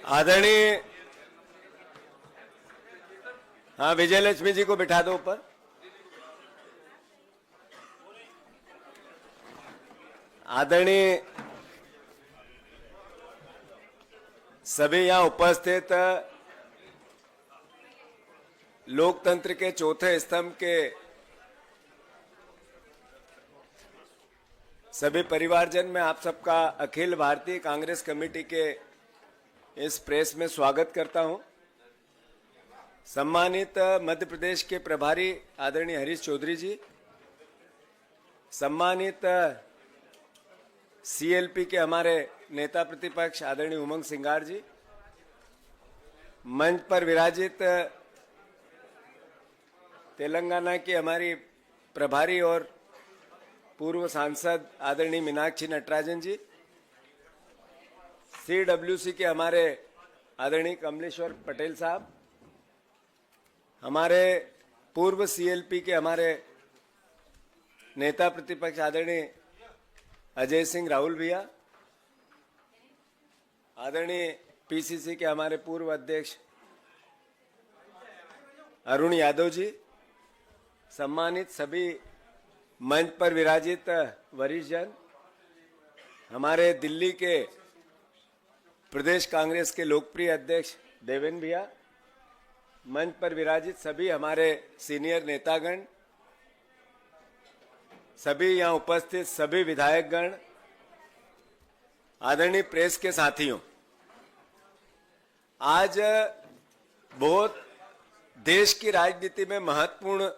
आदरणीय हाँ विजयलक्ष्मी जी को बिठा दो ऊपर। आदरणीय सभी यहाँ उपस्थित लोकतंत्र के चौथे स्तंभ के सभी परिवारजन, मैं आप सबका अखिल भारतीय कांग्रेस कमेटी के इस प्रेस में स्वागत करता हूं। सम्मानित मध्य प्रदेश के प्रभारी आदरणीय हरीश चौधरी जी, सम्मानित सीएलपी के हमारे नेता प्रतिपक्ष आदरणीय उमंग सिंगार जी, मंच पर विराजित तेलंगाना की हमारी प्रभारी और पूर्व सांसद आदरणीय मीनाक्षी नटराजन जी, सीडब्ल्यूसी के हमारे आदरणीय कमलेश्वर पटेल साहब, हमारे पूर्व सीएलपी के हमारे नेता प्रतिपक्ष आदरणीय अजय सिंह राहुल भैया, आदरणीय पीसीसी के हमारे पूर्व अध्यक्ष अरुण यादव जी, सम्मानित सभी मंच पर विराजित वरिष्ठ जन, हमारे दिल्ली के प्रदेश कांग्रेस के लोकप्रिय अध्यक्ष देवेंद्र भैया, मंच पर विराजित सभी हमारे सीनियर नेतागण, सभी यहाँ उपस्थित सभी विधायकगण, आदरणीय प्रेस के साथियों, आज बहुत देश की राजनीति में महत्वपूर्ण,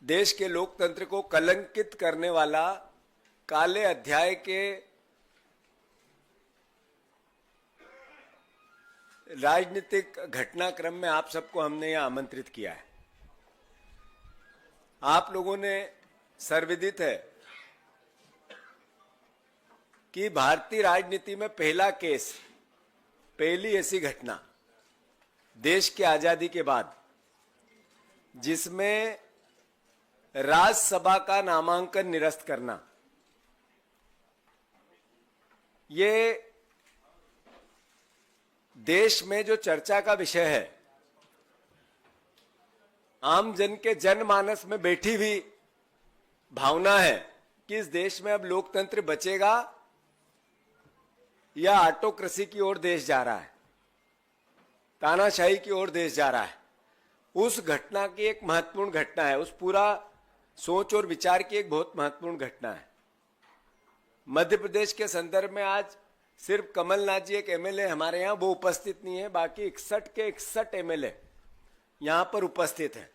देश के लोकतंत्र को कलंकित करने वाला काले अध्याय के राजनीतिक घटनाक्रम में आप सबको हमने यहां आमंत्रित किया है। आप लोगों ने सर्वविदित है कि भारतीय राजनीति में पहला केस, पहली ऐसी घटना देश की आजादी के बाद जिसमें राज्यसभा का नामांकन निरस्त करना, ये देश में जो चर्चा का विषय है, आम जन के जनमानस में बैठी हुई भावना है कि इस देश में अब लोकतंत्र बचेगा या ऑटोक्रेसी की ओर देश जा रहा है, तानाशाही की ओर देश जा रहा है। उस घटना की एक महत्वपूर्ण घटना है, उस पूरा सोच और विचार की एक बहुत महत्वपूर्ण घटना है। मध्य प्रदेश के संदर्भ में आज सिर्फ कमलनाथ जी एक एमएलए हमारे यहाँ, वो उपस्थित नहीं है, बाकी 61 के 61 एमएलए यहाँ पर उपस्थित हैं।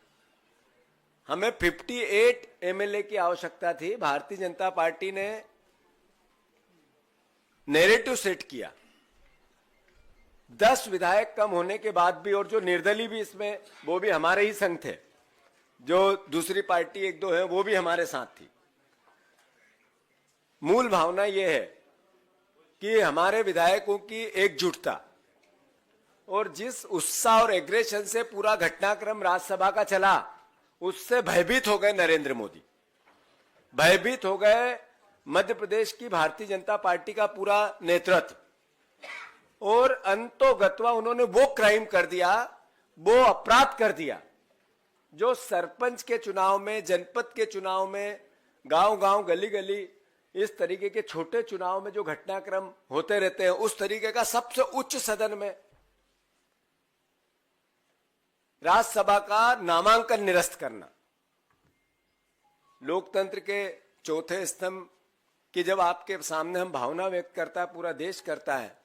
हमें 58 एमएलए की आवश्यकता थी। भारतीय जनता पार्टी ने नैरेटिव सेट किया, 10 विधायक कम होने के बाद भी, और जो निर्दलीय भी इसमें, वो भी हमारे ही संग थे, जो दूसरी पार्टी एक दो है वो भी हमारे साथ थी। मूल भावना ये है कि हमारे विधायकों की एकजुटता और जिस उत्साह और एग्रेशन से पूरा घटनाक्रम राज्यसभा का चला, उससे भयभीत हो गए नरेंद्र मोदी, भयभीत हो गए मध्य प्रदेश की भारतीय जनता पार्टी का पूरा नेतृत्व, और अंतोगत्वा उन्होंने वो क्राइम कर दिया, वो अपराध कर दिया जो सरपंच के चुनाव में, जनपद के चुनाव में, गांव-गांव, गली-गली, इस तरीके के छोटे चुनाव में जो घटनाक्रम होते रहते हैं, उस तरीके का सबसे उच्च सदन में राज्यसभा का नामांकन निरस्त करना। लोकतंत्र के चौथे स्तंभ की जब आपके सामने हम भावना व्यक्त करता है, पूरा देश करता है,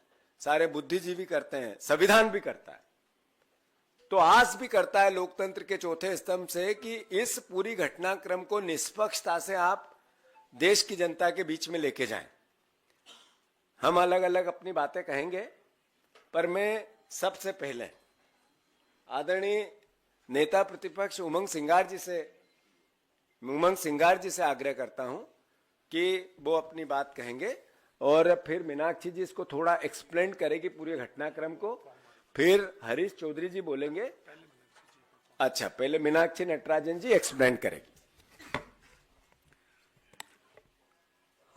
सारे बुद्धिजीवी करते हैं, संविधान भी करता है, तो आस भी करता है लोकतंत्र के चौथे स्तंभ से कि इस पूरी घटनाक्रम को निष्पक्षता से आप देश की जनता के बीच में लेके जाएं। हम अलग अलग अपनी बातें कहेंगे, पर मैं सबसे पहले आदरणीय नेता प्रतिपक्ष उमंग सिंगार जी से आग्रह करता हूं कि वो अपनी बात कहेंगे, और फिर मीनाक्षी जी इसको थोड़ा एक्सप्लेन करेगी पूरे घटनाक्रम को, फिर हरीश चौधरी जी बोलेंगे। अच्छा, पहले मीनाक्षी नटराजन जी एक्सप्लेन करेगी।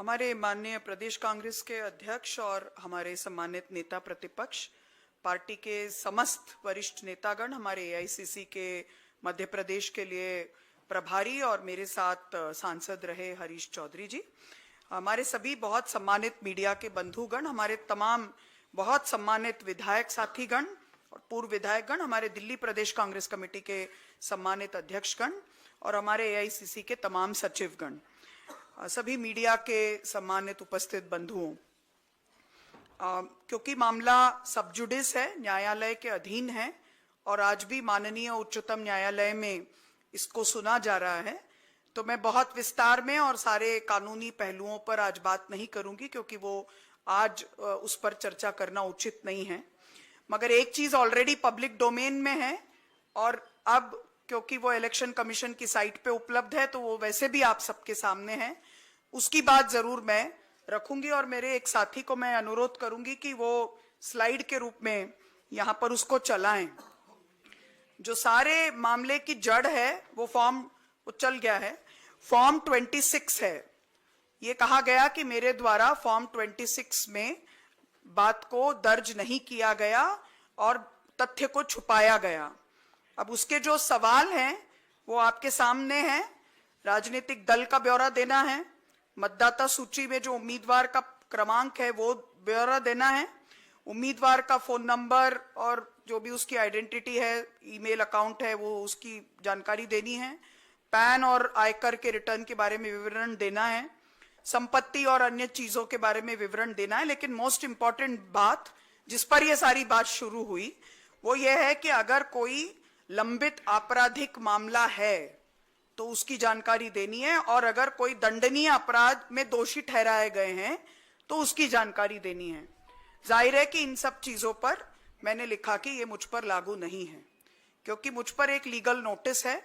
हमारे माननीय प्रदेश कांग्रेस के अध्यक्ष और हमारे सम्मानित नेता प्रतिपक्ष, पार्टी के समस्त वरिष्ठ नेतागण, हमारे एआईसीसी के मध्य प्रदेश के लिए प्रभारी और मेरे साथ सांसद रहे हरीश चौधरी जी, हमारे सभी बहुत सम्मानित मीडिया के बंधुगण, हमारे तमाम बहुत सम्मानित विधायक साथीगण और पूर्व विधायकगण, हमारे दिल्ली प्रदेश कांग्रेस कमेटी के सम्मानित अध्यक्षगण और हमारे एआईसीसी के तमाम सचिवगण, सभी मीडिया के सम्मानित उपस्थित बंधुओं, क्योंकि मामला सब जुडिस है, न्यायालय के अधीन है और आज भी माननीय उच्चतम न्यायालय में इसको सुना जा रहा है, तो मैं बहुत विस्तार में और सारे कानूनी पहलुओं पर आज बात नहीं करूंगी, क्योंकि वो आज उस पर चर्चा करना उचित नहीं है। मगर एक चीज ऑलरेडी पब्लिक डोमेन में है और अब क्योंकि वो इलेक्शन कमीशन की साइट पे उपलब्ध है, तो वो वैसे भी आप सबके सामने है, उसकी बात जरूर मैं रखूंगी और मेरे एक साथी को मैं अनुरोध करूंगी कि वो स्लाइड के रूप में यहां पर उसको चलाएं। जो सारे मामले की जड़ है वो चल गया है, फॉर्म 26 है। ये कहा गया कि मेरे द्वारा फॉर्म 26 में बात को दर्ज नहीं किया गया और तथ्य को छुपाया गया। अब उसके जो सवाल हैं वो आपके सामने हैं। राजनीतिक दल का ब्यौरा देना है, मतदाता सूची में जो उम्मीदवार का क्रमांक है वो ब्यौरा देना है, उम्मीदवार का फोन नंबर और जो भी उसकी आइडेंटिटी है, ईमेल अकाउंट है, वो उसकी जानकारी देनी है, पैन और आयकर के रिटर्न के बारे में विवरण देना है, संपत्ति और अन्य चीजों के बारे में विवरण देना है। लेकिन मोस्ट इंपॉर्टेंट बात जिस पर यह सारी बात शुरू हुई वो ये है कि अगर कोई लंबित आपराधिक मामला है तो उसकी जानकारी देनी है और अगर कोई दंडनीय अपराध में दोषी ठहराए गए हैं तो उसकी जानकारी देनी है। जाहिर है कि इन सब चीजों पर मैंने लिखा कि ये मुझ पर लागू नहीं है, क्योंकि मुझ पर एक लीगल नोटिस है।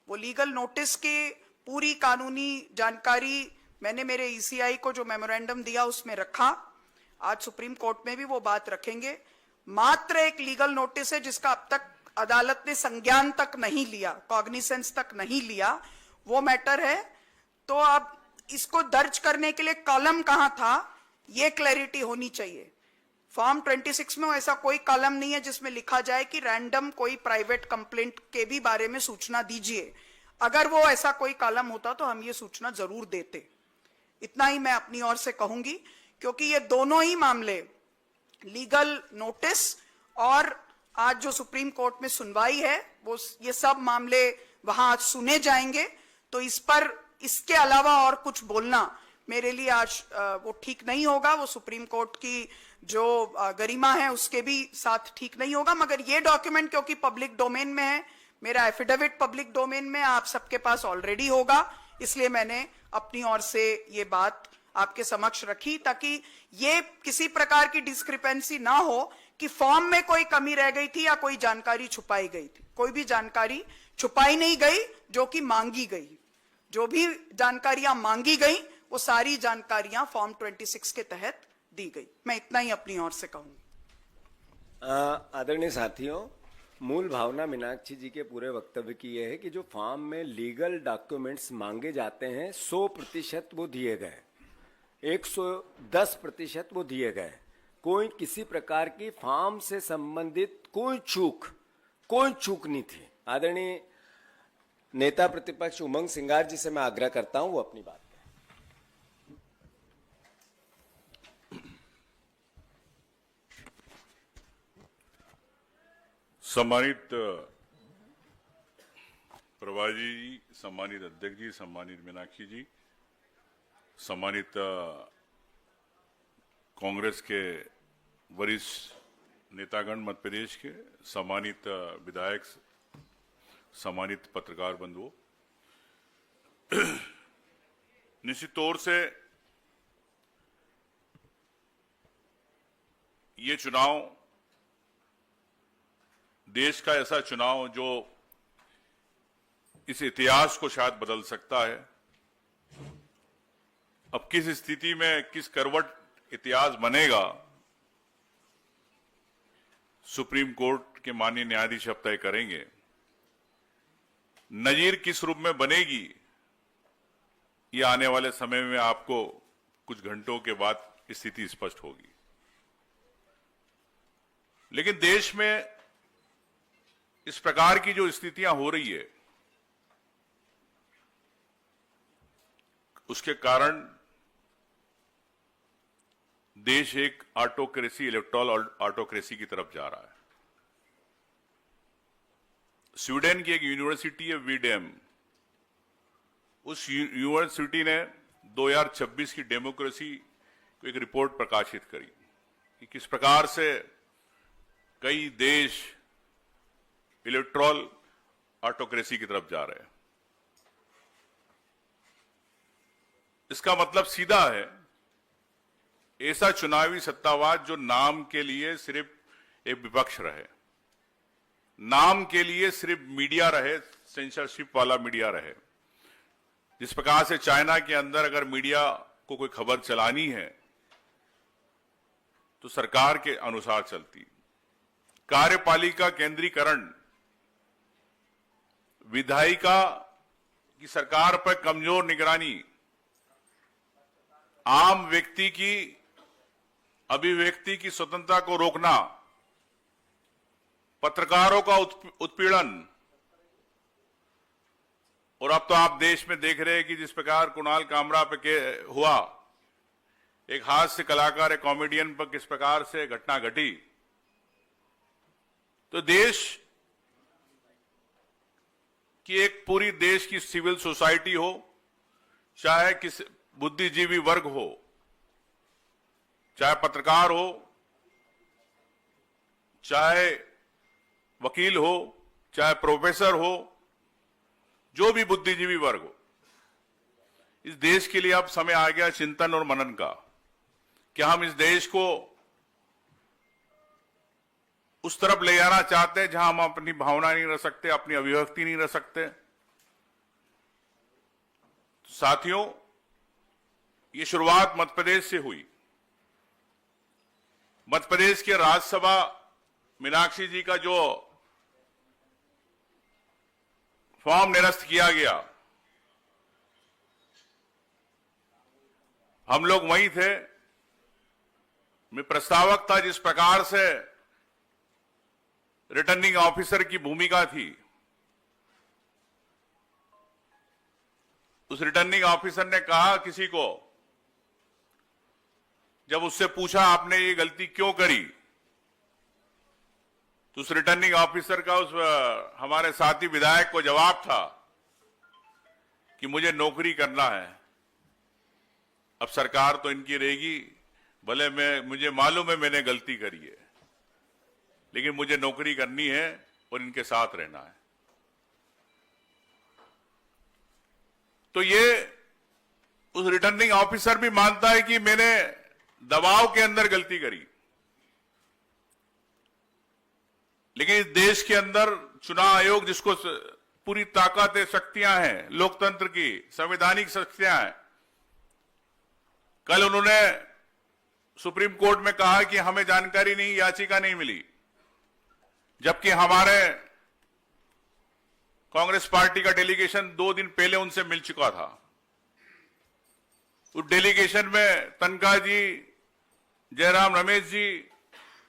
वो लीगल नोटिस की पूरी कानूनी जानकारी मैंने मेरे ईसीआई को जो मेमोरेंडम दिया उसमें रखा। आज सुप्रीम कोर्ट में भी वो बात रखेंगे। मात्र एक लीगल नोटिस है जिसका अब तक अदालत ने संज्ञान तक नहीं लिया, कॉग्निसेंस तक नहीं लिया, वो मैटर है। तो अब इसको दर्ज करने के लिए कॉलम कहां था, ये क्लैरिटी होनी चाहिए। फॉर्म 26 में ऐसा कोई कॉलम नहीं है जिसमें लिखा जाए कि रैंडम कोई प्राइवेट कंप्लेंट के भी बारे में सूचना दीजिए। अगर वो ऐसा कोई कॉलम होता तो हम ये सूचना जरूर देते। इतना ही मैं अपनी ओर से कहूंगी, क्योंकि ये दोनों ही मामले, लीगल नोटिस और आज जो सुप्रीम कोर्ट में सुनवाई है, वो ये सब मामले वहां आज सुने जाएंगे। तो इस पर इसके अलावा और कुछ बोलना मेरे लिए आज वो ठीक नहीं होगा। वो सुप्रीम कोर्ट की जो गरिमा है उसके भी साथ ठीक नहीं होगा। मगर ये डॉक्यूमेंट क्योंकि पब्लिक डोमेन में है, मेरा एफिडेविट पब्लिक डोमेन में आप सबके पास ऑलरेडी होगा, इसलिए मैंने अपनी ओर से ये बात आपके समक्ष रखी, ताकि ये किसी प्रकार की डिस्क्रिपेंसी ना हो कि फॉर्म में कोई कमी रह गई थी या कोई जानकारी छुपाई गई थी। कोई भी जानकारी छुपाई नहीं गई, जो कि मांगी गई। जो भी जानकारियां मांगी गई वो सारी जानकारियां फॉर्म 26 के तहत दी गई। मैं इतना ही अपनी ओर से कहूंगी। आदरणीय साथियों, मूल भावना मीनाक्षी जी के पूरे वक्तव्य की यह है कि जो फॉर्म में लीगल डॉक्यूमेंट्स मांगे जाते हैं 100% वो दिए गए, 110% वो दिए गए। कोई किसी प्रकार की फॉर्म से संबंधित कोई चूक नहीं थी। आदरणीय नेता प्रतिपक्ष उमंग सिंगार जी से मैं आग्रह करता हूं वो अपनी बात करें। सम्मानित प्रभारी जी, सम्मानित अध्यक्ष जी, सम्मानित मीनाक्षी जी, सम्मानित कांग्रेस के वरिष्ठ नेतागण मध्य प्रदेश के, सम्मानित विधायक, सम्मानित पत्रकार बंधुओं, निश्चित तौर से ये चुनाव देश का ऐसा चुनाव जो इस इतिहास को शायद बदल सकता है। अब किस स्थिति में किस करवट इतिहास बनेगा, सुप्रीम कोर्ट के माननीय न्यायाधीश अब तय करेंगे। नजीर किस रूप में बनेगी, ये आने वाले समय में आपको कुछ घंटों के बाद स्थिति स्पष्ट होगी। लेकिन देश में इस प्रकार की जो स्थितियां हो रही है, उसके कारण देश एक ऑटोक्रेसी, इलेक्टोरल ऑटोक्रेसी की तरफ जा रहा है। स्वीडन की एक यूनिवर्सिटी है वीडेम, उस यूनिवर्सिटी ने 2026 की डेमोक्रेसी को एक रिपोर्ट प्रकाशित करी कि किस प्रकार से कई देश इलेक्टोरल ऑटोक्रेसी की तरफ जा रहे हैं। इसका मतलब सीधा है, ऐसा चुनावी सत्तावाद जो नाम के लिए सिर्फ एक विपक्ष रहे, नाम के लिए सिर्फ मीडिया रहे, सेंसरशिप वाला मीडिया रहे। जिस प्रकार से चाइना के अंदर अगर मीडिया को कोई खबर चलानी है तो सरकार के अनुसार चलती। कार्यपालिका केंद्रीकरण, विधायिका की सरकार पर कमजोर निगरानी, आम व्यक्ति की अभिव्यक्ति की स्वतंत्रता को रोकना, पत्रकारों का उत्पीड़न, और अब तो आप देश में देख रहे हैं कि जिस प्रकार कुणाल कामरा पे हुआ, एक हास्य कलाकार, एक कॉमेडियन पर किस प्रकार से घटना घटी। तो देश की एक पूरी देश की सिविल सोसाइटी हो, चाहे किस बुद्धिजीवी वर्ग हो, चाहे पत्रकार हो, चाहे वकील हो, चाहे प्रोफेसर हो, जो भी बुद्धिजीवी वर्ग हो, इस देश के लिए अब समय आ गया चिंतन और मनन का कि हम इस देश को उस तरफ ले जाना चाहते हैं जहां हम अपनी भावना नहीं रख सकते, अपनी अभिव्यक्ति नहीं रख सकते। साथियों, ये शुरुआत मध्य प्रदेश से हुई। मध्य प्रदेश के राज्यसभा मीनाक्षी जी का जो फॉर्म निरस्त किया गया, हम लोग वहीं थे, मैं प्रस्तावक था। जिस प्रकार से रिटर्निंग ऑफिसर की भूमिका थी, उस रिटर्निंग ऑफिसर ने कहा किसी को, जब उससे पूछा आपने ये गलती क्यों करी, तो उस रिटर्निंग ऑफिसर का उस हमारे साथी विधायक को जवाब था कि मुझे नौकरी करना है। अब सरकार तो इनकी रहेगी, भले मुझे मालूम है मैंने गलती करी है, लेकिन मुझे नौकरी करनी है और इनके साथ रहना है। तो ये उस रिटर्निंग ऑफिसर भी मानता है कि मैंने दबाव के अंदर गलती करी। लेकिन इस देश के अंदर चुनाव आयोग, जिसको पूरी ताकत शक्तियां हैं, लोकतंत्र की संवैधानिक शक्तियां हैं, कल उन्होंने सुप्रीम कोर्ट में कहा कि हमें जानकारी नहीं, याचिका नहीं मिली, जबकि हमारे कांग्रेस पार्टी का डेलीगेशन 2 दिन पहले उनसे मिल चुका था। उस डेलीगेशन में तनखा जी, जयराम रमेश जी,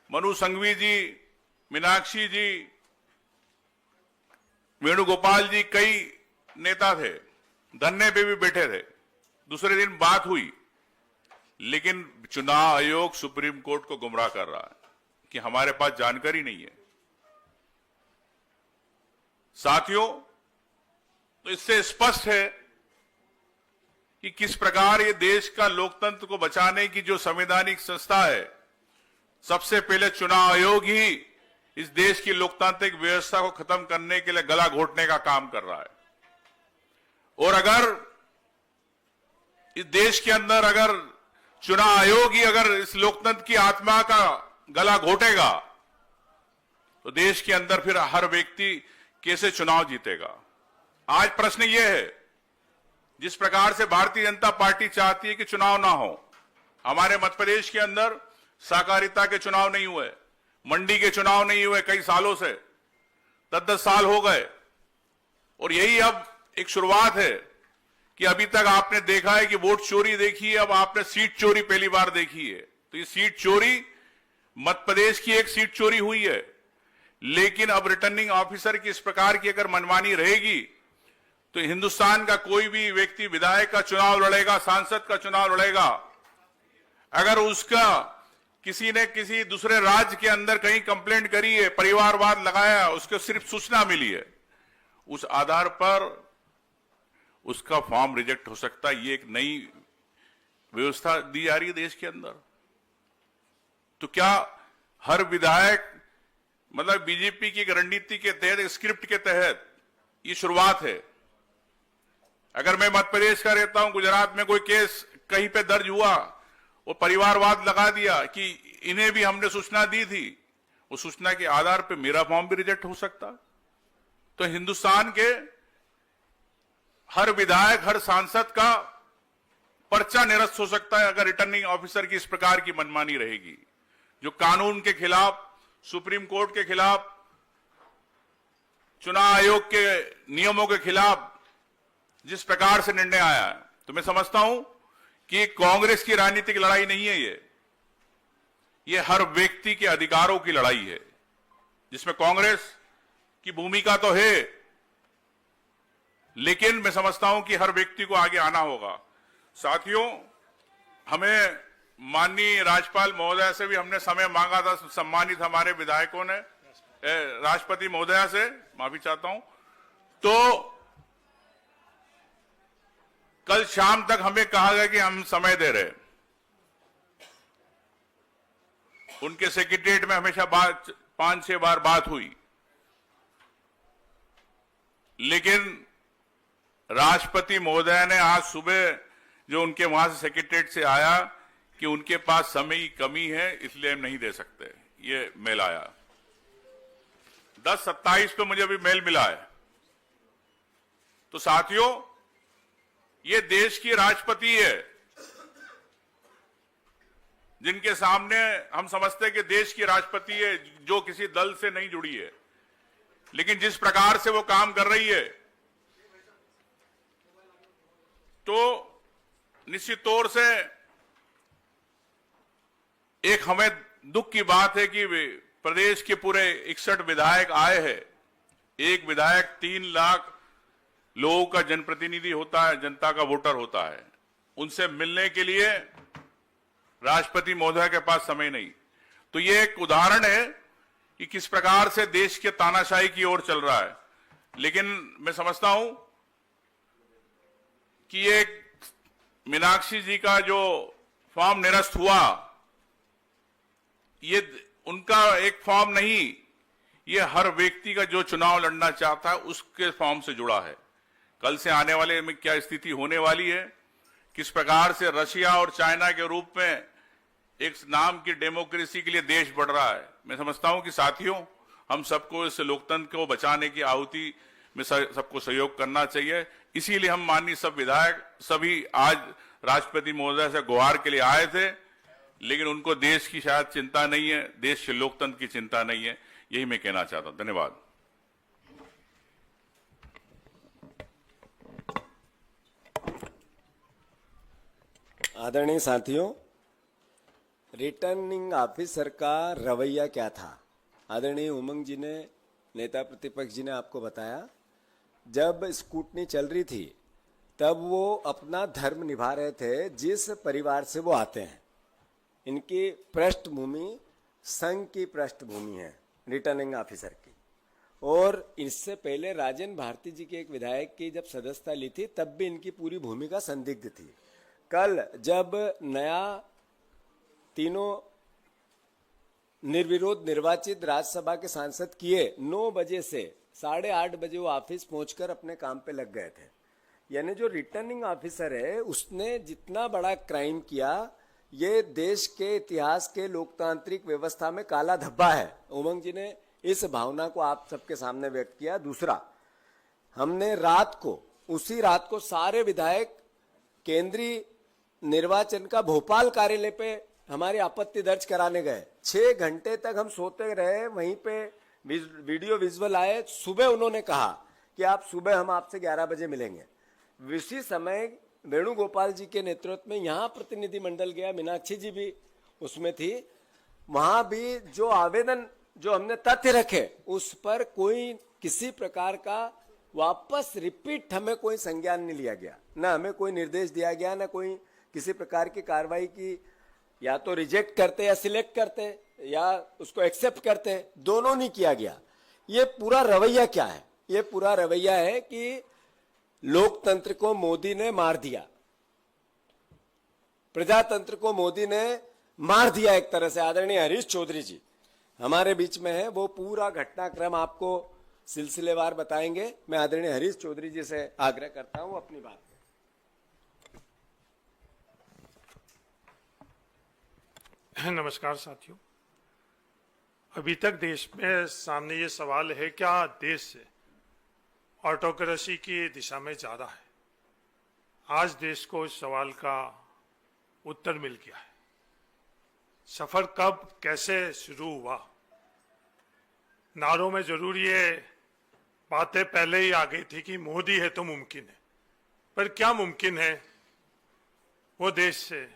मनु संघवी जी, मीनाक्षी जी, वेणुगोपाल जी, कई नेता थे, धरने पे भी बैठे थे। दूसरे दिन बात हुई, लेकिन चुनाव आयोग सुप्रीम कोर्ट को गुमराह कर रहा है कि हमारे पास जानकारी नहीं है। साथियों, तो इससे स्पष्ट है कि किस प्रकार ये देश का लोकतंत्र को बचाने की जो संवैधानिक संस्था है, सबसे पहले चुनाव आयोग ही इस देश की लोकतांत्रिक व्यवस्था को खत्म करने के लिए गला घोटने का काम कर रहा है। और अगर इस देश के अंदर अगर चुनाव आयोग ही अगर इस लोकतंत्र की आत्मा का गला घोटेगा, तो देश के अंदर फिर हर व्यक्ति कैसे चुनाव जीतेगा। आज प्रश्न यह है, जिस प्रकार से भारतीय जनता पार्टी चाहती है कि चुनाव ना हो, हमारे मध्य प्रदेश के अंदर सहकारिता के चुनाव नहीं हुए, मंडी के चुनाव नहीं हुए, कई सालों से 10-10 साल हो गए, और यही अब एक शुरुआत है कि अभी तक आपने देखा है कि वोट चोरी देखी है, अब आपने सीट चोरी पहली बार देखी है। तो ये सीट चोरी मध्य प्रदेश की एक सीट चोरी हुई है, लेकिन अब रिटर्निंग ऑफिसर की इस प्रकार की अगर मनमानी रहेगी तो हिंदुस्तान का कोई भी व्यक्ति विधायक का चुनाव लड़ेगा, सांसद का चुनाव लड़ेगा, अगर उसका किसी ने किसी दूसरे राज्य के अंदर कहीं कंप्लेंट करी है, परिवारवाद लगाया, उसको सिर्फ सूचना मिली है, उस आधार पर उसका फॉर्म रिजेक्ट हो सकता है। ये एक नई व्यवस्था दी जा रही है देश के अंदर। तो क्या हर विधायक, मतलब बीजेपी की एक रणनीति के तहत, एक स्क्रिप्ट के तहत ये शुरुआत है। अगर मैं मध्य प्रदेश का रहता हूं, गुजरात में कोई केस कहीं पे दर्ज हुआ, वो परिवारवाद लगा दिया कि इन्हें भी हमने सूचना दी थी, वो सूचना के आधार पे मेरा फॉर्म भी रिजेक्ट हो सकता। तो हिंदुस्तान के हर विधायक, हर सांसद का पर्चा निरस्त हो सकता है अगर रिटर्निंग ऑफिसर की इस प्रकार की मनमानी रहेगी, जो कानून के खिलाफ, सुप्रीम कोर्ट के खिलाफ, चुनाव आयोग के नियमों के खिलाफ जिस प्रकार से निर्णय आया है। तो मैं समझता हूं कि कांग्रेस की राजनीतिक लड़ाई नहीं है ये हर व्यक्ति के अधिकारों की लड़ाई है, जिसमें कांग्रेस की भूमिका तो है, लेकिन मैं समझता हूं कि हर व्यक्ति को आगे आना होगा। साथियों, हमें माननीय राज्यपाल महोदया से भी हमने समय मांगा था, सम्मानित हमारे विधायकों ने, राष्ट्रपति महोदया से माफी चाहता हूं, तो कल शाम तक हमें कहा गया कि हम समय दे रहे। उनके सेक्रेटरीट में हमेशा 5-6 बार बात हुई, लेकिन राष्ट्रपति महोदय ने आज सुबह जो उनके वहां से सेक्रेटरीट से आया कि उनके पास समय की कमी है, इसलिए हम नहीं दे सकते, ये मेल आया। 10/27 पे मुझे अभी मेल मिला है। तो साथियों, ये देश की राष्ट्रपति है, जिनके सामने हम समझते हैं कि देश की राष्ट्रपति है, जो किसी दल से नहीं जुड़ी है, लेकिन जिस प्रकार से वो काम कर रही है, तो निश्चित तौर से एक हमें दुख की बात है कि प्रदेश के पूरे 61 विधायक आए हैं। एक विधायक 3 लाख लोगों का जनप्रतिनिधि होता है, जनता का वोटर होता है, उनसे मिलने के लिए राष्ट्रपति महोदय के पास समय नहीं। तो ये एक उदाहरण है कि किस प्रकार से देश के तानाशाही की ओर चल रहा है। लेकिन मैं समझता हूं कि ये मीनाक्षी जी का जो फॉर्म निरस्त हुआ, ये उनका एक फॉर्म नहीं, ये हर व्यक्ति का जो चुनाव लड़ना चाहता है उसके फॉर्म से जुड़ा है। कल से आने वाले में क्या स्थिति होने वाली है, किस प्रकार से रशिया और चाइना के रूप में एक नाम की डेमोक्रेसी के लिए देश बढ़ रहा है। मैं समझता हूं कि साथियों, हम सबको इस लोकतंत्र को बचाने की आहुति में सबको सहयोग करना चाहिए। इसीलिए हम माननीय सब विधायक सभी आज राष्ट्रपति महोदय से गुहार के लिए आए थे, लेकिन उनको देश की शायद चिंता नहीं है, देश के लोकतंत्र की चिंता नहीं है। यही मैं कहना चाहता हूं। धन्यवाद। आदरणीय साथियों, रिटर्निंग ऑफिसर का रवैया क्या था? आदरणीय उमंग जी ने, नेता प्रतिपक्ष जी ने आपको बताया, जब स्कूटनी चल रही थी तब वो अपना धर्म निभा रहे थे जिस परिवार से वो आते हैं। इनकी पृष्ठभूमि संघ की पृष्ठभूमि है रिटर्निंग ऑफिसर की। और इससे पहले राजेंद्र भारती जी के एक विधायक की जब सदस्यता ली थी तब भी इनकी पूरी भूमिका संदिग्ध थी। कल जब नया तीनों निर्विरोध निर्वाचित राज्यसभा के सांसद किए, 9 बजे से 8:30 बजे वो ऑफिस पहुंचकर अपने काम पे लग गए थे। यानी जो रिटर्निंग ऑफिसर है उसने जितना बड़ा क्राइम किया, ये देश के इतिहास के लोकतांत्रिक व्यवस्था में काला धब्बा है। उमंग जी ने इस भावना को आप सबके सामने व्यक्त किया। दूसरा, हमने उसी रात को सारे विधायक केंद्रीय निर्वाचन का भोपाल कार्यालय पे हमारी आपत्ति दर्ज कराने गए। 6 घंटे तक हम सोते रहे, वहीं पे वीडियो विजुअल आए। सुबह उन्होंने कहा कि आप सुबह हम आपसे 11 बजे मिलेंगे। उसी समय वेणुगोपाल जी के नेतृत्व में यहाँ प्रतिनिधिमंडल गया, मीनाक्षी जी भी उसमें थी। वहां भी जो आवेदन, जो हमने तथ्य रखे, उस पर कोई किसी प्रकार का वापस रिपीट हमें कोई संज्ञान नहीं लिया गया, ना हमें कोई निर्देश दिया गया, ना कोई किसी प्रकार की कार्रवाई की। या तो रिजेक्ट करते या सिलेक्ट करते या उसको एक्सेप्ट करते, दोनों नहीं किया गया। ये पूरा रवैया क्या है? ये पूरा रवैया है कि लोकतंत्र को मोदी ने मार दिया, प्रजातंत्र को मोदी ने मार दिया एक तरह से। आदरणीय हरीश चौधरी जी हमारे बीच में है, वो पूरा घटनाक्रम आपको सिलसिलेवार बताएंगे। मैं आदरणीय हरीश चौधरी जी से आग्रह करता हूं अपनी बात। नमस्कार साथियों, अभी तक देश में सामने ये सवाल है, क्या देश ऑटोक्रेसी की दिशा में जा रहा है? आज देश को इस सवाल का उत्तर मिल गया है। सफर कब कैसे शुरू हुआ, नारों में जरूर ये बातें पहले ही आ गई थी कि मोदी है तो मुमकिन है, पर क्या मुमकिन है वो देश से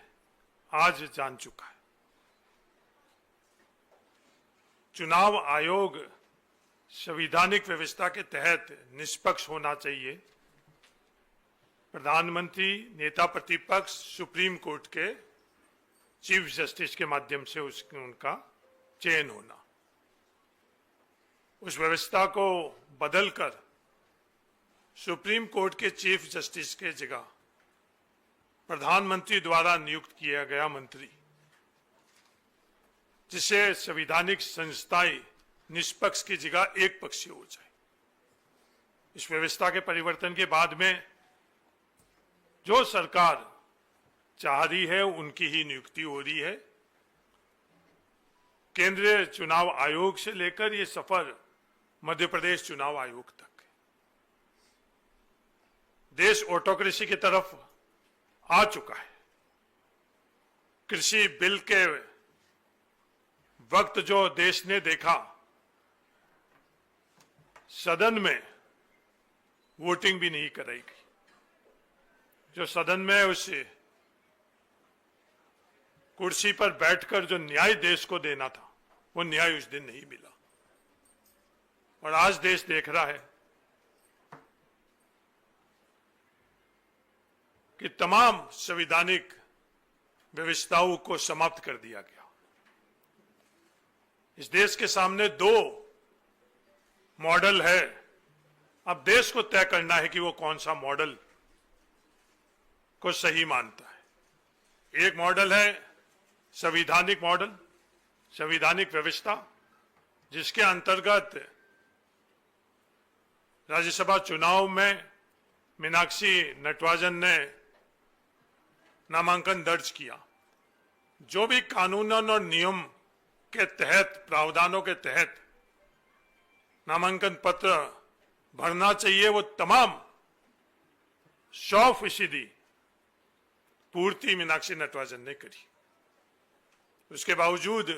आज जान चुका है। चुनाव आयोग संवैधानिक व्यवस्था के तहत निष्पक्ष होना चाहिए। प्रधानमंत्री, नेता प्रतिपक्ष, सुप्रीम कोर्ट के चीफ जस्टिस के माध्यम से उनका चयन होना, उस व्यवस्था को बदलकर सुप्रीम कोर्ट के चीफ जस्टिस के जगह प्रधानमंत्री द्वारा नियुक्त किया गया मंत्री, जिससे संवैधानिक संस्थाएं निष्पक्ष की जगह एक पक्षीय हो जाए। इस व्यवस्था के परिवर्तन के बाद में जो सरकार चाह रही है उनकी ही नियुक्ति हो रही है। केंद्रीय चुनाव आयोग से लेकर ये सफर मध्य प्रदेश चुनाव आयोग तक है। देश ऑटोक्रेसी की तरफ आ चुका है। कृषि बिल के वक्त जो देश ने देखा, सदन में वोटिंग भी नहीं कराई गई। जो सदन में उस कुर्सी पर बैठकर जो न्याय देश को देना था, वो न्याय उस दिन नहीं मिला। और आज देश देख रहा है कि तमाम संवैधानिक व्यवस्थाओं को समाप्त कर दिया गया। इस देश के सामने दो मॉडल है। अब देश को तय करना है कि वो कौन सा मॉडल को सही मानता है। एक मॉडल है संवैधानिक मॉडल, संवैधानिक व्यवस्था, जिसके अंतर्गत राज्यसभा चुनाव में मीनाक्षी नटराजन ने नामांकन दर्ज किया। जो भी कानूनन और नियम के तहत, प्रावधानों के तहत नामांकन पत्र भरना चाहिए, वो तमाम 100% पूर्ति मीनाक्षी नटराजन ने करी। उसके बावजूद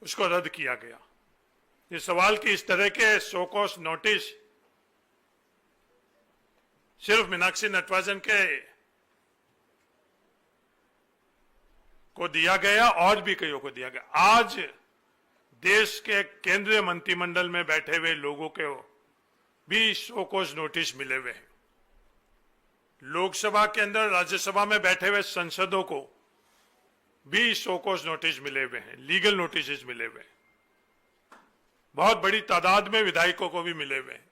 उसको रद्द किया गया। ये सवाल कि इस तरह के शो कॉज नोटिस सिर्फ मीनाक्षी नटराजन को दिया गया और भी कईयों को दिया गया। आज देश के केंद्रीय मंत्रिमंडल में बैठे हुए लोगों के भी शो कॉज नोटिस मिले हुए हैं। लोकसभा के अंदर, राज्यसभा में बैठे हुए सांसदों को भी शो कॉज नोटिस मिले हुए हैं, लीगल नोटिस मिले हुए हैं। बहुत बड़ी तादाद में विधायकों को भी मिले हुए हैं,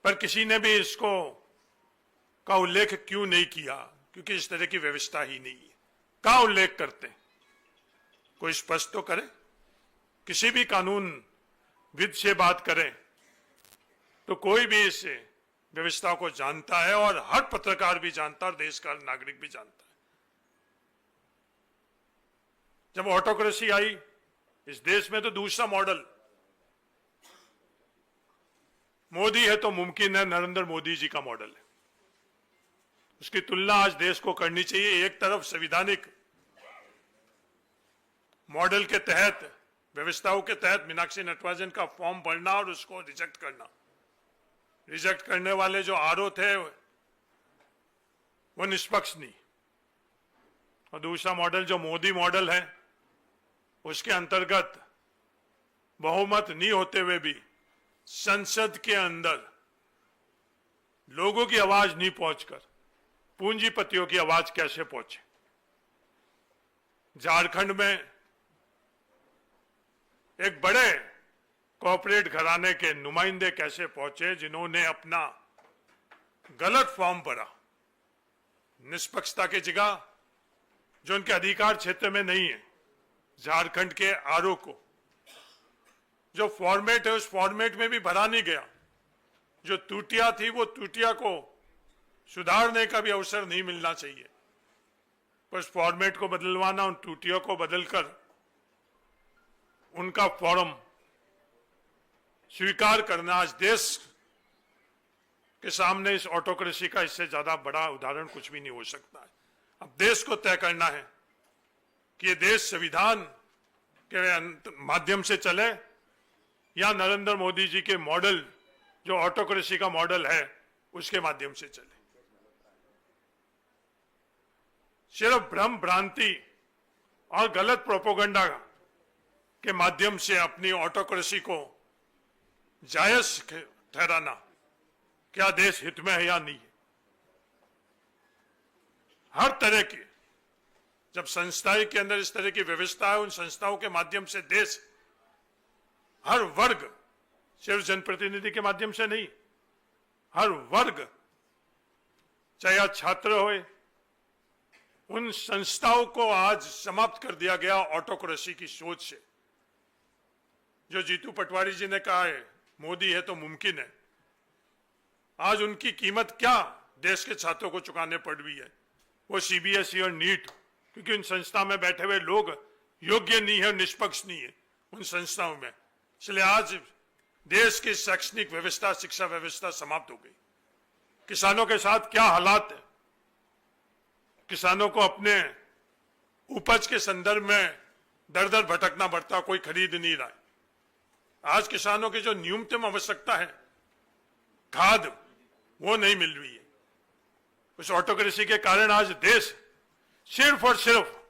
पर किसी ने भी इसको का उल्लेख क्यों नहीं किया? क्योंकि इस तरह की व्यवस्था ही नहीं है। कहां उल्लेख करते हैं? कोई स्पष्ट तो करे। किसी भी कानून विद से बात करें तो कोई भी इस व्यवस्था को जानता है, और हर पत्रकार भी जानता है, और देश का नागरिक भी जानता है। जब ऑटोक्रेसी आई इस देश में, तो दूसरा मॉडल मोदी है तो मुमकिन है, नरेंद्र मोदी जी का मॉडल है। उसकी तुलना आज देश को करनी चाहिए। एक तरफ संवैधानिक मॉडल के तहत, व्यवस्थाओं के तहत मीनाक्षी नटराजन का फॉर्म भरना और उसको रिजेक्ट करना, रिजेक्ट करने वाले जो आरोप थे वो निष्पक्ष नहीं। और दूसरा मॉडल जो मोदी मॉडल है, उसके अंतर्गत बहुमत नहीं होते हुए भी संसद के अंदर लोगों की आवाज नहीं पहुंचकर पूंजीपतियों की आवाज कैसे पहुंचे। झारखंड में एक बड़े कॉर्पोरेट घराने के नुमाइंदे कैसे पहुंचे, जिन्होंने अपना गलत फॉर्म भरा निष्पक्षता की जगह, जो उनके अधिकार क्षेत्र में नहीं है। झारखंड के आरओ को जो फॉर्मेट है उस फॉर्मेट में भी भरा नहीं गया। जो त्रुटियां थी वो त्रुटियां को सुधारने का भी अवसर नहीं मिलना चाहिए। बस फॉर्मेट को बदलवाना, उन त्रुटियों को बदलकर उनका फॉर्म स्वीकार करना आज देश के सामने इस ऑटोक्रेसी का इससे ज्यादा बड़ा उदाहरण कुछ भी नहीं हो सकता है। अब देश को तय करना है कि ये देश संविधान के माध्यम से चले या नरेंद्र मोदी जी के मॉडल जो ऑटोक्रेसी का मॉडल है उसके माध्यम से चले। सिर्फ भ्रम भ्रांति और गलत प्रोपोगंडा के माध्यम से अपनी ऑटोक्रेसी को जायज ठहराना क्या देश हित में है या नहीं है। हर तरह की जब संस्थाएं के अंदर इस तरह की व्यवस्था है, उन संस्थाओं के माध्यम से देश हर वर्ग, सिर्फ जनप्रतिनिधि के माध्यम से नहीं, हर वर्ग, चाहे आज छात्र होए, उन संस्थाओं को आज समाप्त कर दिया गया ऑटोक्रेसी की सोच से। जो जीतू पटवारी जी ने कहा है मोदी है तो मुमकिन है, आज उनकी कीमत क्या देश के छात्रों को चुकाने पड़ रही है। वो सीबीएसई और नीट, क्योंकि उन संस्था में बैठे हुए लोग योग्य नहीं है, निष्पक्ष नहीं है उन संस्थाओं में, इसलिए आज देश की शैक्षणिक व्यवस्था, शिक्षा व्यवस्था समाप्त हो गई। किसानों के साथ क्या हालात है, किसानों को अपने उपज के संदर्भ में दर दर भटकना पड़ता, कोई खरीद नहीं रहा है। आज किसानों की जो न्यूनतम आवश्यकता है खाद, वो नहीं मिल रही है। उस ऑटोक्रेसी के कारण आज देश सिर्फ और सिर्फ,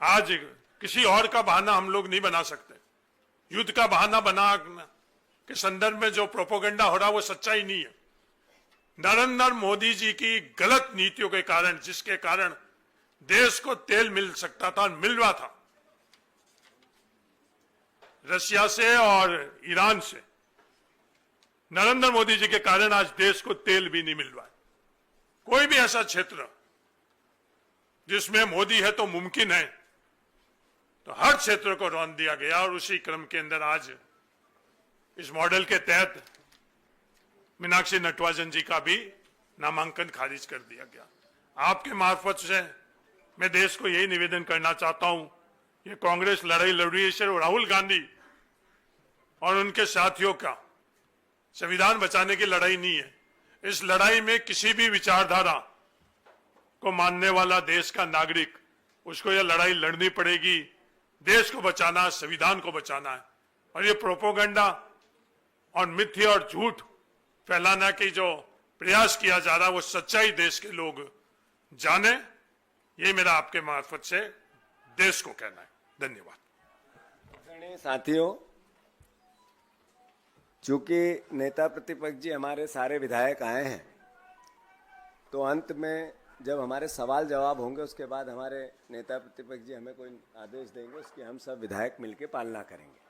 आज किसी और का बहाना हम लोग नहीं बना सकते। युद्ध का बहाना बना के संदर्भ में जो प्रोपोगंडा हो रहा वो सच्चाई नहीं है। नरेंद्र मोदी जी की गलत नीतियों के कारण, जिसके कारण देश को तेल मिल सकता था, मिल रहा था रशिया से और ईरान से, नरेंद्र मोदी जी के कारण आज देश को तेल भी नहीं मिल रहा है। कोई भी ऐसा क्षेत्र जिसमें मोदी है तो मुमकिन है, तो हर क्षेत्र को रौंद दिया गया। और उसी क्रम के अंदर आज इस मॉडल के तहत मीनाक्षी नटराजन जी का भी नामांकन खारिज कर दिया गया। आपके मार्फत से मैं देश को यही निवेदन करना चाहता हूं, ये कांग्रेस लड़ाई लड़ रही है सिर्फ राहुल गांधी और उनके साथियों का संविधान बचाने की लड़ाई नहीं है। इस लड़ाई में किसी भी विचारधारा को मानने वाला देश का नागरिक, उसको यह लड़ाई लड़नी पड़ेगी। देश को बचाना, संविधान को बचाना है। और ये प्रोपोगंडा और मिथ्या और झूठ फैलाना की जो प्रयास किया जा रहा है, वो सच्चाई देश के लोग जाने, ये मेरा आपके मार्फत से देश को कहना है। धन्यवाद। साथियों, चूंकि नेता प्रतिपक्ष जी हमारे सारे विधायक आए हैं, तो अंत में जब हमारे सवाल जवाब होंगे उसके बाद हमारे नेता प्रतिपक्ष जी हमें कोई आदेश देंगे, उसकी हम सब विधायक मिलकर पालना करेंगे।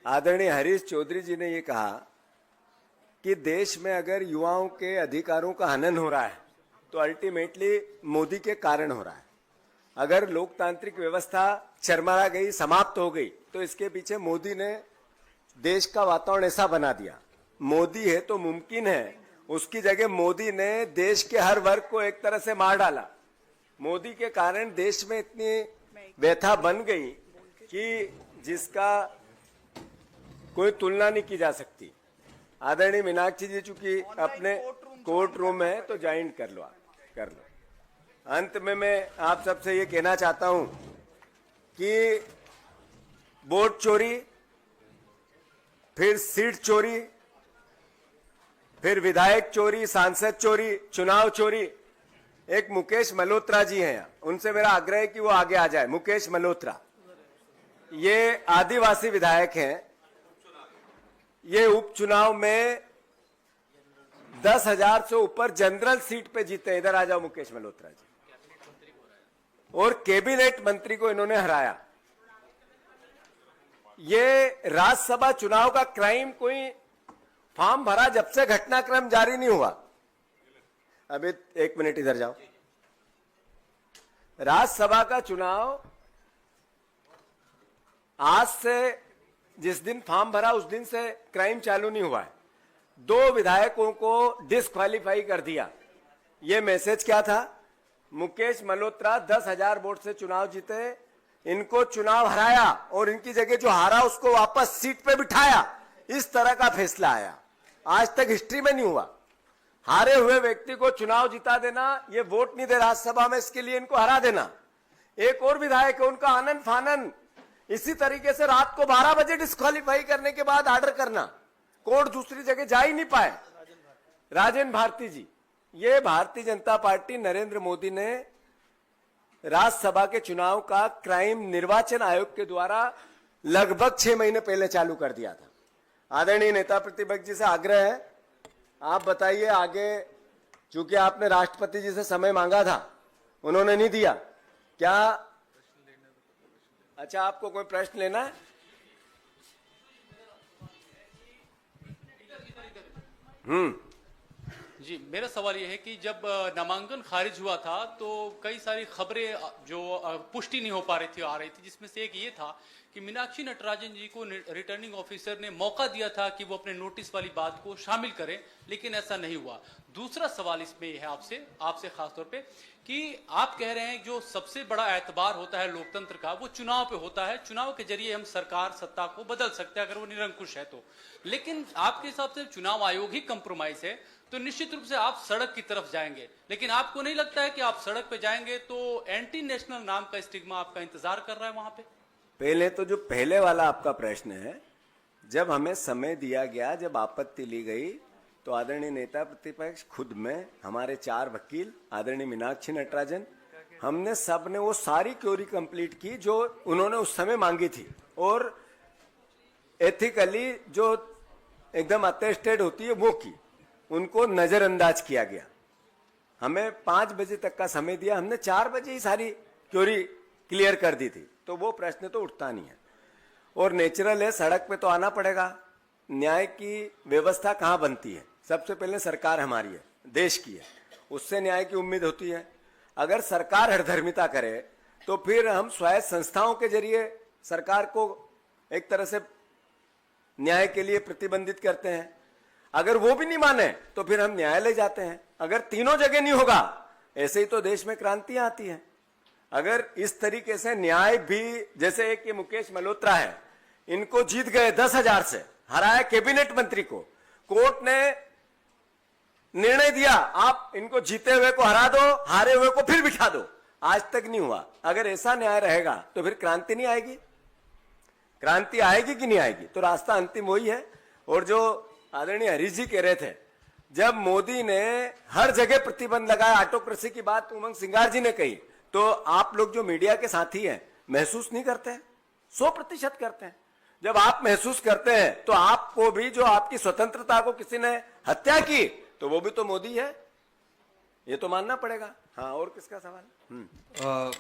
आदरणीय हरीश चौधरी जी ने ये कहा कि देश में अगर युवाओं के अधिकारों का हनन हो रहा है तो अल्टीमेटली मोदी के कारण हो रहा है। अगर लोकतांत्रिक व्यवस्था चरमरा गई, समाप्त हो गई, तो इसके पीछे मोदी ने देश का वातावरण ऐसा बना दिया। मोदी है तो मुमकिन है, उसकी जगह मोदी ने देश के हर वर्ग को एक तरह से मार डाला। मोदी के कारण देश में इतनी व्यथा बन गई कि जिसका कोई तुलना नहीं की जा सकती। आदरणीय मीनाक्षी जी चूंकि अपने कोर्ट रूम है तो ज्वाइन कर लो, कर लो। अंत में मैं आप सबसे ये कहना चाहता हूं कि वोट चोरी फिर सीट चोरी, फिर विधायक चोरी, सांसद चोरी, चुनाव चोरी। एक मुकेश मल्होत्रा जी हैं, उनसे मेरा आग्रह है कि वो आगे आ जाए। मुकेश मल्होत्रा, ये आदिवासी विधायक हैं। ये उपचुनाव में 10,000 से ऊपर जनरल सीट पे जीते। इधर आ जाओ मुकेश मल्होत्रा जी। और कैबिनेट मंत्री को इन्होंने हराया। ये राज्यसभा चुनाव का क्राइम कोई फॉर्म भरा जब से घटनाक्रम जारी नहीं हुआ। अभी 1 मिनट इधर जाओ। राज्यसभा का चुनाव आज से, जिस दिन फॉर्म भरा उस दिन से क्राइम चालू नहीं हुआ है। 2 विधायकों को डिस्क्वालीफाई कर दिया। ये मैसेज क्या था? मुकेश मल्होत्रा 10,000 वोट से चुनाव जीते, इनको चुनाव हराया और इनकी जगह जो हारा उसको वापस सीट पे बिठाया। इस तरह का फैसला आया, आज तक हिस्ट्री में नहीं हुआ। हारे हुए व्यक्ति को चुनाव जिता देना, ये वोट नहीं दे राज्यसभा में, इसके लिए इनको हरा देना। एक और विधायक है, उनका आनंद फानन इसी तरीके से रात को 12 बजे डिस्क्वालीफाई करने के बाद ऑर्डर करना, कोर्ट दूसरी जगह जा ही नहीं पाए। राजेंद्र भारती जी, ये भारतीय जनता पार्टी नरेंद्र मोदी ने राज्यसभा के चुनाव का क्राइम निर्वाचन आयोग के द्वारा लगभग 6 महीने पहले चालू कर दिया था। आदरणीय नेता प्रतिपक्ष जी से आग्रह है, आप बताइए आगे, चूंकि आपने राष्ट्रपति जी से समय मांगा था, उन्होंने नहीं दिया। क्या अच्छा, आपको कोई प्रश्न लेना है? जी, मेरा सवाल यह है कि जब नामांकन खारिज हुआ था तो कई सारी खबरें जो पुष्टि नहीं हो पा रही थी, आ रही थी, जिसमें से एक ये था कि मीनाक्षी नटराजन जी को रिटर्निंग ऑफिसर ने मौका दिया था कि वो अपने नोटिस वाली बात को शामिल करें, लेकिन ऐसा नहीं हुआ। दूसरा सवाल इसमें यह है आपसे खासतौर पे कि आप कह रहे हैं जो सबसे बड़ा एतबार होता है लोकतंत्र का वो चुनाव पे होता है, चुनाव के जरिए हम सरकार सत्ता को बदल सकते हैं अगर वो निरंकुश है तो। लेकिन आपके हिसाब से चुनाव आयोग ही कंप्रोमाइज है, तो निश्चित रूप से आप सड़क की तरफ जाएंगे। लेकिन आपको नहीं लगता है कि आप सड़क पे जाएंगे तो एंटी नेशनल नाम का स्टिग्मा आपका इंतजार कर रहा है वहां पे? पहले तो जो पहले वाला आपका प्रश्न है, जब हमें समय दिया गया, जब आपत्ति ली गई, तो आदरणीय नेता प्रतिपक्ष, खुद में, हमारे 4 वकील, आदरणीय मीनाक्षी नटराजन, हमने सब ने वो सारी क्योरी कंप्लीट की जो उन्होंने उस समय मांगी थी। और एथिकली जो एकदम अटेस्टेड होती है वो की, उनको नजरअंदाज किया गया। हमें 5 बजे तक का समय दिया, हमने 4 बजे ही सारी क्योरी क्लियर कर दी थी। तो वो प्रश्न तो उठता नहीं है। और नेचुरल है, सड़क पे तो आना पड़ेगा। न्याय की व्यवस्था कहाँ बनती है? सबसे पहले सरकार हमारी है, देश की है, उससे न्याय की उम्मीद होती है। अगर सरकार हठधर्मिता करे तो फिर हम स्वायत्त संस्थाओं के जरिए सरकार को एक तरह से न्याय के लिए प्रतिबंधित करते हैं। अगर वो भी नहीं माने तो फिर हम न्यायालय जाते हैं। अगर तीनों जगह नहीं होगा, ऐसे ही तो देश में क्रांतियां आती हैं। अगर इस तरीके से न्याय भी, जैसे एक ये मुकेश मल्होत्रा है, इनको जीत गए 10,000 से, हराया कैबिनेट मंत्री को, कोर्ट ने निर्णय दिया आप इनको जीते हुए को हरा दो, हारे हुए को फिर बिठा दो, आज तक नहीं हुआ। अगर ऐसा न्याय रहेगा तो फिर क्रांति नहीं आएगी। क्रांति आएगी कि नहीं आएगी? तो रास्ता अंतिम वही है। और जो आदरणीय हरीश जी कह रहे थे, जब मोदी ने हर जगह प्रतिबंध लगाया, ऑटोक्रेसी की बात उमंग सिंगार जी ने कही, तो आप लोग जो मीडिया के साथी हैं महसूस नहीं करते हैं? 100% करते हैं। जब आप महसूस करते हैं तो आपको भी, जो आपकी स्वतंत्रता को किसी ने हत्या की, तो वो भी तो मोदी है, ये तो मानना पड़ेगा। हाँ, और किसका सवाल?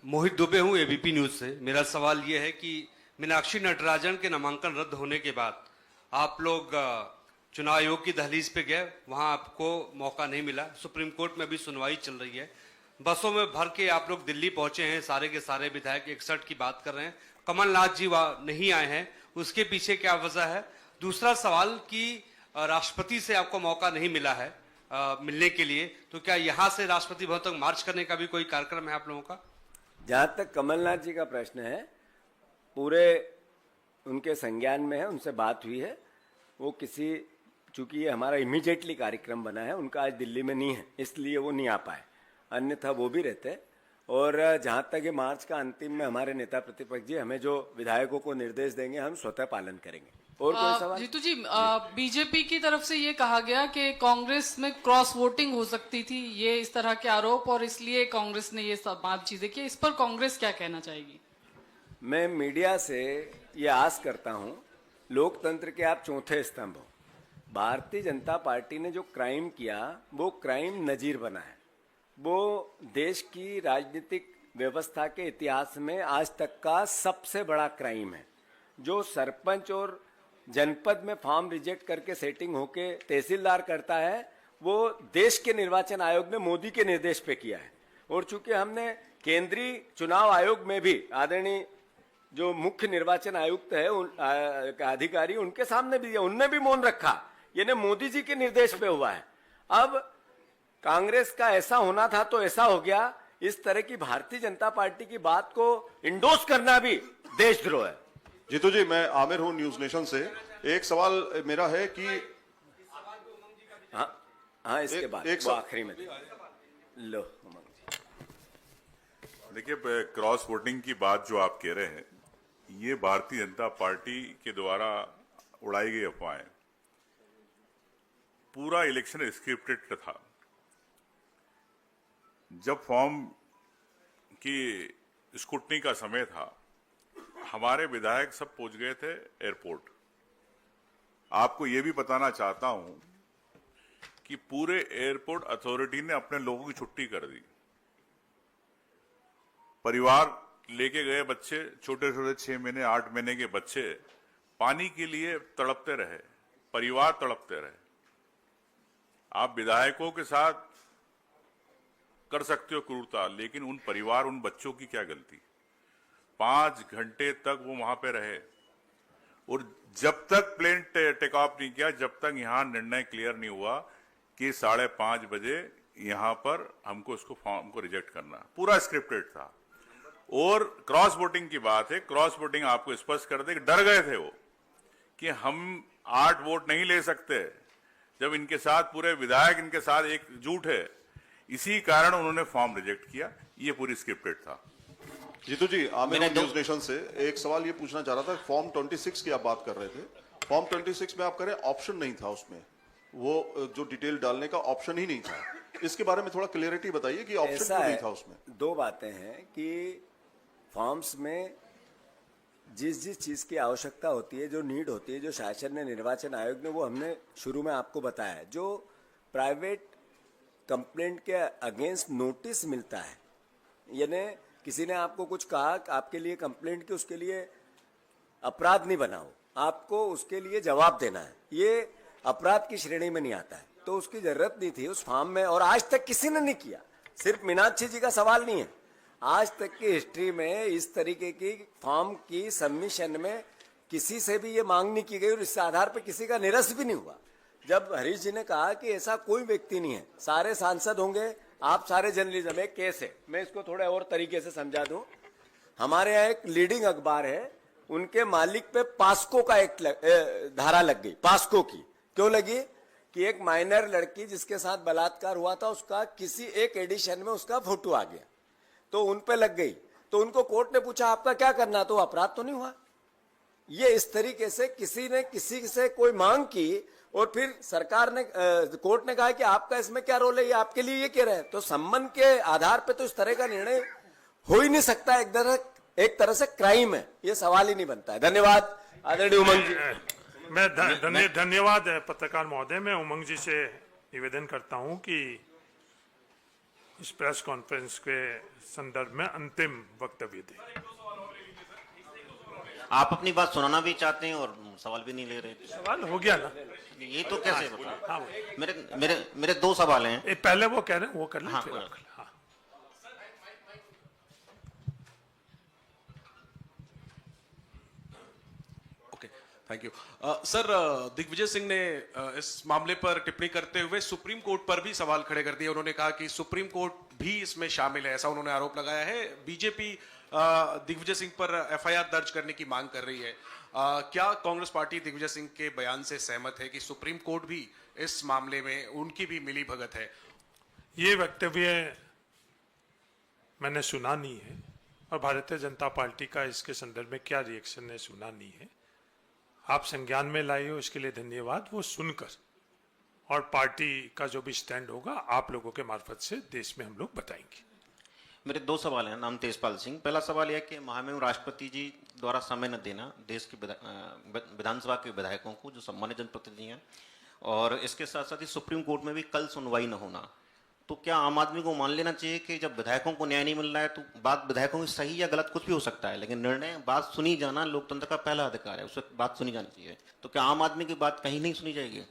मोहित दुबे हूं, एबीपी न्यूज से। मेरा सवाल यह है कि मीनाक्षी नटराजन के नामांकन रद्द होने के बाद आप लोग चुनाव आयोग की दहलीज पे गए, वहां आपको मौका नहीं मिला। सुप्रीम कोर्ट में भी सुनवाई चल रही है। बसों में भर के आप लोग दिल्ली पहुंचे हैं, सारे के सारे विधायक 61 की बात कर रहे हैं, कमलनाथ जी वहां नहीं आए हैं, उसके पीछे क्या वजह है? दूसरा सवाल कि राष्ट्रपति से आपको मौका नहीं मिला है मिलने के लिए, तो क्या यहां से राष्ट्रपति भवन तक मार्च करने का भी कोई कार्यक्रम है आप लोगों का? जहां तक कमलनाथ जी का प्रश्न है, पूरे उनके संज्ञान में है, उनसे बात हुई है। वो किसी, चूंकि ये हमारा इमीडिएटली कार्यक्रम बना है, उनका आज दिल्ली में नहीं है, इसलिए वो नहीं आ पाए, अन्यथा वो भी रहते। और जहां तक ये मार्च का अंतिम में हमारे नेता प्रतिपक्ष जी हमें जो विधायकों को निर्देश देंगे, हम स्वतः पालन करेंगे। और कोई सवाल? जीतू जी, बीजेपी की तरफ से ये कहा गया कि कांग्रेस में क्रॉस वोटिंग हो सकती थी, ये इस तरह के आरोप, और इसलिए कांग्रेस ने ये सब बात चीजें की। इस पर कांग्रेस क्या कहना चाहेगी? मैं मीडिया से ये आस करता हूं, लोकतंत्र के आप चौथे स्तंभ हो। भारतीय जनता पार्टी ने जो क्राइम किया वो क्राइम नजीर बना है। वो देश की राजनीतिक व्यवस्था के इतिहास में आज तक का सबसे बड़ा क्राइम है। जो सरपंच और जनपद में फॉर्म रिजेक्ट करके सेटिंग होके तहसीलदार करता है, वो देश के निर्वाचन आयोग ने मोदी के निर्देश पे किया है। और चूंकि हमने केंद्रीय चुनाव आयोग में भी आदरणीय जो मुख्य निर्वाचन आयुक्त है अधिकारी, उनके सामने भी उनने भी मौन रखा। ये मोदी जी के निर्देश पे हुआ है। अब कांग्रेस का ऐसा होना था तो ऐसा हो गया। इस तरह की भारतीय जनता पार्टी की बात को इंडोर्स करना भी देशद्रोह है। जीतू जी, मैं आमिर हूं न्यूज नेशन से। एक सवाल मेरा है कि हाँ इसके बाद एक वो आखिरी में लो। देखिए, क्रॉस वोटिंग की बात जो आप कह रहे हैं, ये भारतीय जनता पार्टी के द्वारा उड़ाई गई अफवाहें। पूरा इलेक्शन स्क्रिप्टेड था। जब फॉर्म की स्क्रूटनी का समय था, हमारे विधायक सब पहुंच गए थे एयरपोर्ट। आपको यह भी बताना चाहता हूं कि पूरे एयरपोर्ट अथॉरिटी ने अपने लोगों की छुट्टी कर दी। परिवार लेके गए बच्चे, छोटे छोटे 6 महीने 8 महीने के बच्चे पानी के लिए तड़पते रहे, परिवार तड़पते रहे। आप विधायकों के साथ कर सकते हो क्रूरता, लेकिन उन परिवार, उन बच्चों की क्या गलती? 5 घंटे तक वो वहां पे रहे। और जब तक प्लेन टेक ऑफ नहीं किया, जब तक यहां निर्णय क्लियर नहीं हुआ कि 5:30 बजे यहां पर हमको इसको फॉर्म को रिजेक्ट करना, पूरा स्क्रिप्टेड था। और क्रॉस वोटिंग की बात है, क्रॉस वोटिंग आपको स्पष्ट कर दे कि डर गए थे वो कि हम 8 वोट नहीं ले सकते, जब इनके साथ पूरे विधायक इनके साथ एकजुट है। इसी कारण उन्होंने फॉर्म रिजेक्ट किया। ये पूरी स्क्रिप्टेड था। जीतू जी, आमिर हूं न्यूज नेशन से। एक सवाल ये पूछना चाह रहा था, फॉर्म 26 की आप बात कर रहे थे। फॉर्म 26 में आप कह रहे ऑप्शन नहीं था, उसमें वो जो डिटेल डालने का ऑप्शन ही नहीं था। इसके बारे में थोड़ा क्लियरिटी बताइए कि ऑप्शन क्यों नहीं था उसमें। 2 बातें हैं कि फॉर्म्स में जिस चीज की आवश्यकता होती है, जो नीड होती है, जो शासन ने, निर्वाचन आयोग ने, वो हमने शुरू में आपको बताया है। जो प्राइवेट कंप्लेंट के अगेंस्ट नोटिस मिलता है, यानी किसी ने आपको कुछ कहा, आपके लिए कंप्लेंट की, उसके लिए अपराध नहीं बनाओ, आपको उसके लिए जवाब देना है, ये अपराध की श्रेणी में नहीं आता है। तो उसकी जरूरत नहीं थी उस फॉर्म में, और आज तक किसी ने नहीं किया। सिर्फ मीनाक्षी जी का सवाल नहीं है, आज तक की हिस्ट्री में इस तरीके की फॉर्म की सबमिशन में किसी से भी ये मांग नहीं की गई, और इस आधार पर किसी का निरस्त भी नहीं हुआ। जब हरीश जी ने कहा कि ऐसा कोई व्यक्ति नहीं है, सारे सांसद होंगे, आप सारे जर्नलिज्म, एक केस है, मैं इसको थोड़ा और तरीके से समझा दूं। हमारे यहाँ एक लीडिंग अखबार है, उनके मालिक पे पास्को का एक धारा लग गई। पास्को की क्यों लगी? कि एक माइनर लड़की जिसके साथ बलात्कार हुआ था, उसका किसी एक एडिशन में उसका फोटो आ गया, तो उन पे लग गई। तो उनको कोर्ट ने पूछा आपका क्या करना, तो अपराध तो नहीं हुआ। ये इस तरीके से किसी ने किसी से कोई मांग की, और फिर सरकार ने, कोर्ट ने कहा कि आपका इसमें क्या रोल है, ये आपके लिए ये कह रहे हैं। तो संबंध के आधार पे तो इस तरह का निर्णय हो ही नहीं सकता। एक तरह से क्राइम है, ये सवाल ही नहीं बनता है। धन्यवाद आदरणीय उमंग जी। मैं धन्यवाद पत्रकार महोदय। मैं उमंग जी से निवेदन करता हूं कि इस प्रेस कॉन्फ्रेंस के संदर्भ में अंतिम वक्तव्य दें। आप अपनी बात सुनाना भी चाहते हैं और सवाल भी नहीं ले रहे। सवाल हो गया ना, ये तो कैसे बता? हाँ, मेरे 2 सवाल हैं। पहले वो कह रहे हैं, वो कर लें। हाँ, फिर आप कर लें। हाँ। Thank you sir. Digvijay Singh ने इस मामले पर टिप्पणी करते हुए सुप्रीम कोर्ट पर भी सवाल खड़े कर दिए। उन्होंने कहा कि सुप्रीम कोर्ट भी इसमें शामिल है, ऐसा उन्होंने आरोप लगाया है। बीजेपी दिग्विजय सिंह पर एफआईआर दर्ज करने की मांग कर रही है। क्या कांग्रेस पार्टी दिग्विजय सिंह के बयान से सहमत है कि सुप्रीम कोर्ट भी इस मामले में उनकी भी मिली भगत है? ये वक्तव्य मैंने सुना नहीं है, और भारतीय जनता पार्टी का इसके संदर्भ में क्या रिएक्शन है सुना नहीं है। आप संज्ञान में लाए हो इसके लिए धन्यवाद। वो सुनकर और पार्टी का जो भी स्टैंड होगा आप लोगों के मार्फत से देश में हम लोग बताएंगे। मेरे दो सवाल हैं। नाम तेजपाल सिंह। पहला सवाल यह कि महामहिम राष्ट्रपति जी द्वारा समय न देना देश के विधानसभा के विधायकों को जो सम्मानित जनप्रतिनिधि हैं, और इसके साथ साथ ही सुप्रीम कोर्ट में भी कल सुनवाई न होना, तो क्या आम आदमी को मान लेना चाहिए कि जब विधायकों को न्याय नहीं मिल रहा है तो बात विधायकों की सही या गलत कुछ भी हो सकता है, लेकिन निर्णय बात सुनी जाना लोकतंत्र का पहला अधिकार है, उस वक्त बात सुनी जानी चाहिए। तो क्या आम आदमी की बात कहीं नहीं सुनी जाएगी?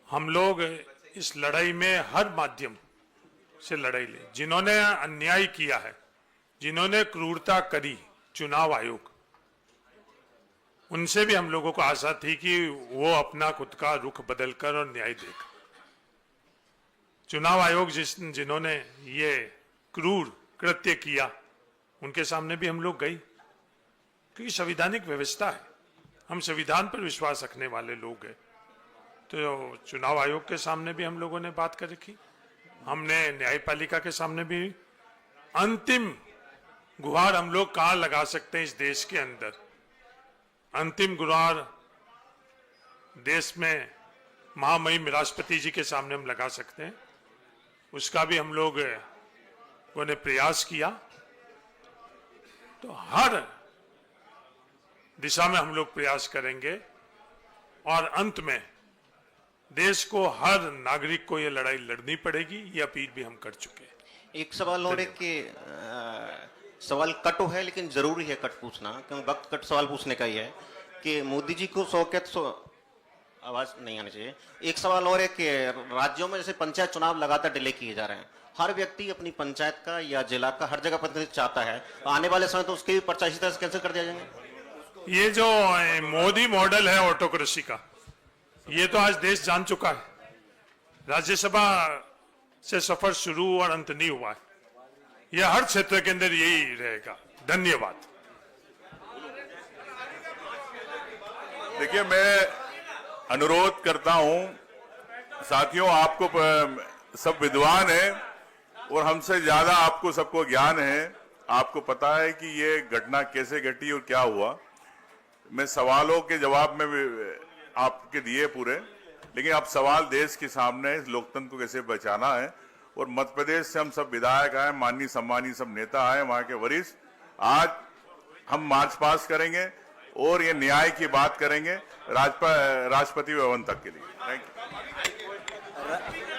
हम लोग इस लड़ाई में हर माध्यम से लड़ाई ले। जिन्होंने अन्याय किया है, जिन्होंने क्रूरता करी, चुनाव आयोग, उनसे भी हम लोगों को आशा थी कि वो अपना खुद का रुख बदलकर और न्याय देगा। चुनाव आयोग जिन्होंने ये क्रूर कृत्य किया, उनके सामने भी हम लोग गए, क्योंकि संवैधानिक व्यवस्था है, हम संविधान पर विश्वास रखने वाले लोग हैं। तो चुनाव आयोग के सामने भी हम लोगों ने बात कर रखी, हमने न्यायपालिका के सामने भी। अंतिम गुहार हम लोग कहां लगा सकते हैं इस देश के अंदर? अंतिम गुहार देश में महामहिम राष्ट्रपति जी के सामने हम लगा सकते हैं। उसका भी हम लोग ने प्रयास किया। तो हर दिशा में हम लोग प्रयास करेंगे और अंत में देश को, हर नागरिक को ये लड़ाई लड़नी पड़ेगी, ये अपील भी हम कर चुके हैं। एक सवाल और है कि सवाल कटो है लेकिन जरूरी है कट पूछना, क्योंकि वक्त कट सवाल पूछने का ही है कि मोदी जी को आवाज नहीं आनी चाहिए। एक सवाल और है कि राज्यों में जैसे पंचायत चुनाव लगातार डिले किए जा रहे हैं, हर व्यक्ति अपनी पंचायत का या जिला का हर जगह प्रतिनिधित्व चाहता है, आने वाले समय तो उसके भी पर्चा इसी तरह से कैंसिल कर दिया जाएंगे। ये जो मोदी मॉडल है ऑटोक्रेसी का, ये तो आज देश जान चुका है। राज्यसभा से सफर शुरू और अंत नहीं हुआ है, यह हर क्षेत्र के अंदर यही रहेगा। धन्यवाद। देखिए, मैं अनुरोध करता हूं साथियों, आपको सब विद्वान हैं और हमसे ज्यादा आपको सबको ज्ञान है, आपको पता है कि ये घटना कैसे घटी और क्या हुआ। मैं सवालों के जवाब में आपके दिए पूरे, लेकिन अब सवाल देश के सामने है, लोकतंत्र को कैसे बचाना है। और मध्य प्रदेश से हम सब विधायक आए, माननीय सम्मानीय सब नेता आए, वहां के वरिष्ठ, आज हम मार्च पास करेंगे और ये न्याय की बात करेंगे राष्ट्रपति भवन तक के लिए। Thank you.